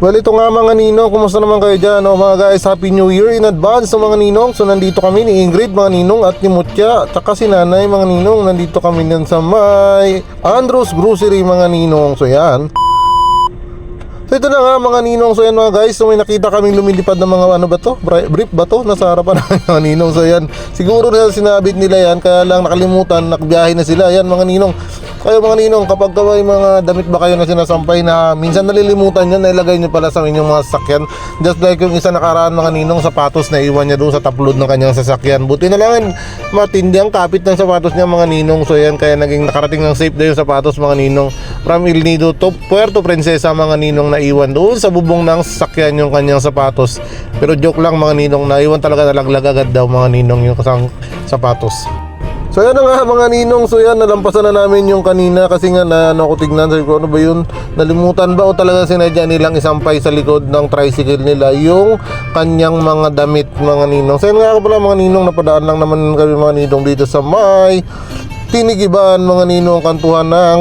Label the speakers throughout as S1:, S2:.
S1: Well, ito nga mga ninong, kumusta naman kayo dyan? Mga guys, Happy New Year in advance mga ninong. So nandito kami ni Ingrid mga ninong at ni Mutya at saka si Nanay mga ninong. Nandito kami din sa may Andrews Grocery mga ninong. So yan. So ito na nga mga ninong. So yan mga guys, so may nakita kaming lumilipad ng mga ano ba to? Brief ba to? Nasa harapan ng mga ninong. So yan, siguro na sinabit nila yan, kaya lang nakalimutan, nakbiyahe na sila. Yan mga ninong. Kayo mga ninong, kapag may mga damit ba kayo na sinasampay na minsan nalilimutan nyo, nailagay nyo pala sa inyong mga sasakyan. Just like yung isa nakaraan mga ninong, sapatos na iwan niya doon sa taplod ng kanyang sasakyan. Buti na lang matindi ang kapit ng sapatos niya mga ninong. So yan, kaya naging nakarating ng safe na yung sapatos mga ninong. From El Nido to Puerto Princesa mga ninong, naiwan doon sa bubong ng sasakyan yung kanyang sapatos. Pero joke lang mga ninong, naiwan talaga, nalaglag agad daw mga ninong yung kasang sapatos. So yan na nga mga ninong, so yan, nalampasan na namin yung kanina kasi nga na ano ko tignan, sabi ko ano ba yun, nalimutan ba o talaga sinadya nilang isampay sa likod ng tricycle nila yung kanyang mga damit mga ninong. So yan nga pala mga ninong, napadaan lang naman kami mga ninong dito sa may Tinigiban mga ninong, kantuhan ng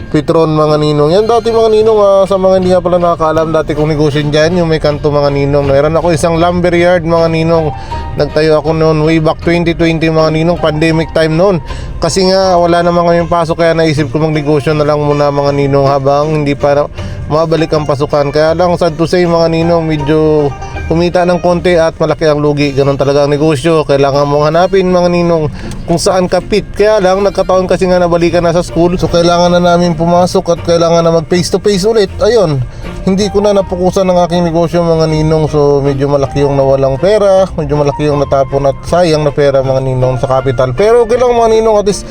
S1: Petron mga ninong. Yan dati mga ninong, sa mga hindi nga pala nakakaalam, dati kong negosyo dyan yung may kanto mga ninong. Meron ako isang lumber yard mga ninong. Nagtayo ako noon way back 2020 mga ninong, pandemic time noon. Kasi nga wala naman kaming pasok, kaya naisip ko magnegosyo na lang muna mga ninong habang hindi pa mabalik ang pasukan. Kaya lang sad to say mga ninong, medyo kumita ng konti at malaki ang lugi. Ganon talaga ang negosyo. Kailangan mong hanapin mga ninong kung saan kapit. Kaya lang nagkataon kasi nga nabalikan na sa school, so kailangan na namin pumasok at kailangan na mag face to face ulit. Ayun, hindi ko na napukusan ng aking negosyo mga ninong. So medyo malaki yung nawalang pera, medyo malaki yung natapon at sayang na pera mga ninong sa capital. Pero okay lang mga ninong, at least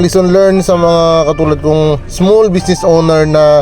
S1: lesson learned sa mga katulad kong small business owner na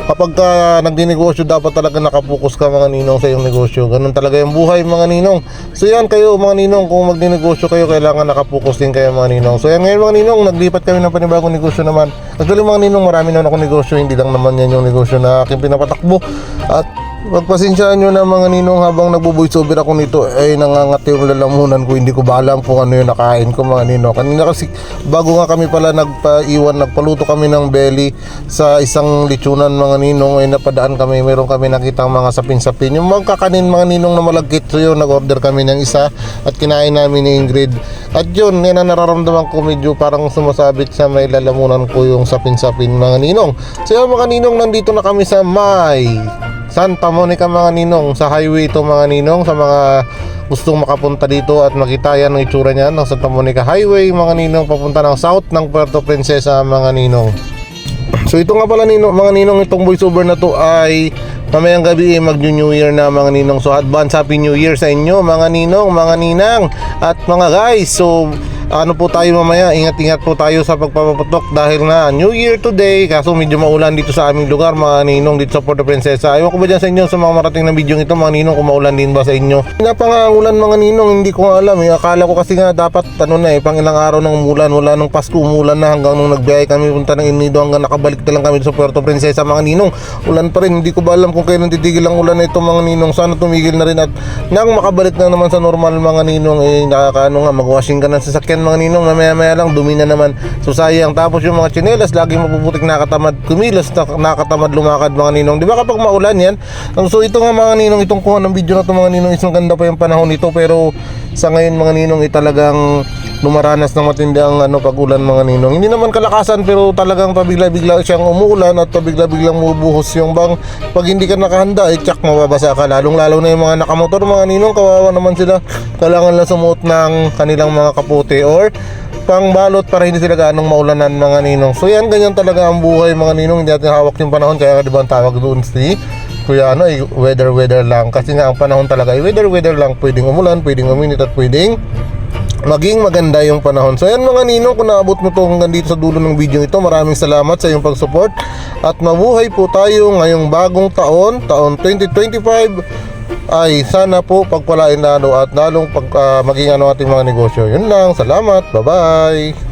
S1: kapag ka nagdinegosyo dapat talaga nakapokus ka mga ninong sa iyong negosyo. Ganun talaga yung buhay mga ninong. So yan kayo mga ninong, kung magdinegosyo kayo kailangan nakapokus din kayo mga ninong. So yan ngayon mga ninong, naglipat kami ng panibagong negosyo naman. Actually mga ninong, marami naman ako negosyo, hindi lang naman yan yung negosyo na aking pinapatakbo. At pagpasensyaan nyo na mga ninong, habang nagbo-voice over ako nito ay nangangati yung lalamunan ko, hindi ko ba alam kung ano yung nakain ko mga ninong. Kanina kasi bago nga kami pala nagpaluto kami ng belly sa isang lechonan mga ninong, ay napadaan kami, meron kami nakitang mga sapin-sapin, yung mga kakanin mga ninong na malagkit. So yun, nag-order kami ng isa at kinain namin ni Ingrid. At yun, yan ang nararamdaman ko, medyo parang sumasabit sa may lalamunan ko yung sapin-sapin mga ninong. So yun mga ninong, nandito na kami sa may Santa Monica mga ninong, sa highway ito mga ninong, sa mga gustong makapunta dito at makita yan ng itsura niyan ng Santa Monica Highway mga ninong, papunta ng south ng Puerto Princesa mga ninong. So ito nga pala ninong, mga ninong, itong voiceover na to ay mamayang gabi mag-New Year na mga ninong. So advance Happy New Year sa inyo mga ninong, mga ninang at mga guys. So ano po tayo mamaya, ingat-ingat po tayo sa pagpapaputok dahil na New Year today. Kaso medyo maulan dito sa aming lugar mga ninong, dito sa Puerto Princesa. Ewan ko ba dyan sa inyo, sa mga marating na video ito mga ninong, kung maulan din ba sa inyo. Napangangulan mga ninong, hindi ko alam akala ko kasi nga dapat pang ilang araw nang umulan, wala nung Pasko umulan na, hanggang nung nagbiyahe kami punta ng El Nido, hanggang nakabalik na lang kami sa Puerto Princesa mga ninong, ulan pa rin. Hindi ko ba alam kung kailan titigil ang ulan na ito mga ninong. Sana tumigil na rin at nang makabalik na naman sa normal mga ninong, nakakaano nga, mag-washing ka ng sasakyan mga ninong, maya lang dumi na naman. So sayang. Tapos yung mga tsinelas lagi mapuputik, nakatamad kumilos, nakatamad lumakad mga ninong, di ba kapag maulan yan. So ito nga mga ninong, itong kuha ng video na ito mga ninong, isang ganda pa yung panahon nito, pero sa ngayon mga ninong talagang lumaranas ng matindi ang pag-ulan mga ninong. Hindi naman kalakasan, pero talagang pabigla-bigla siyang umuulan at pabigla-biglang mubuhos yung bang pag hindi ka nakahanda tsak mababasa ka. Lalong-lalo na yung mga nakamotor mga ninong, kawawa naman sila. Kailangan lang sumuot ng kanilang mga kapote or pangbalot para hindi sila ganong maulanan mga ninong. So yan, ganyan talaga ang buhay mga ninong, hindi natin hawak yung panahon. Kaya diba ang tawag doon si kuya weather lang, kasi nga ang panahon talaga ay weather lang. Pwedeng umulan, pwedeng uminit at pwedeng maging maganda yung panahon. So yan mga ninong, kung naabot mo to hanggang dito sa dulo ng video ito, maraming salamat sa iyong pag-support at mabuhay po tayo ngayong bagong taon 2025. Ay sana po pagpalain lalo at lalong maging ating mga negosyo. Yun lang, salamat, bye bye.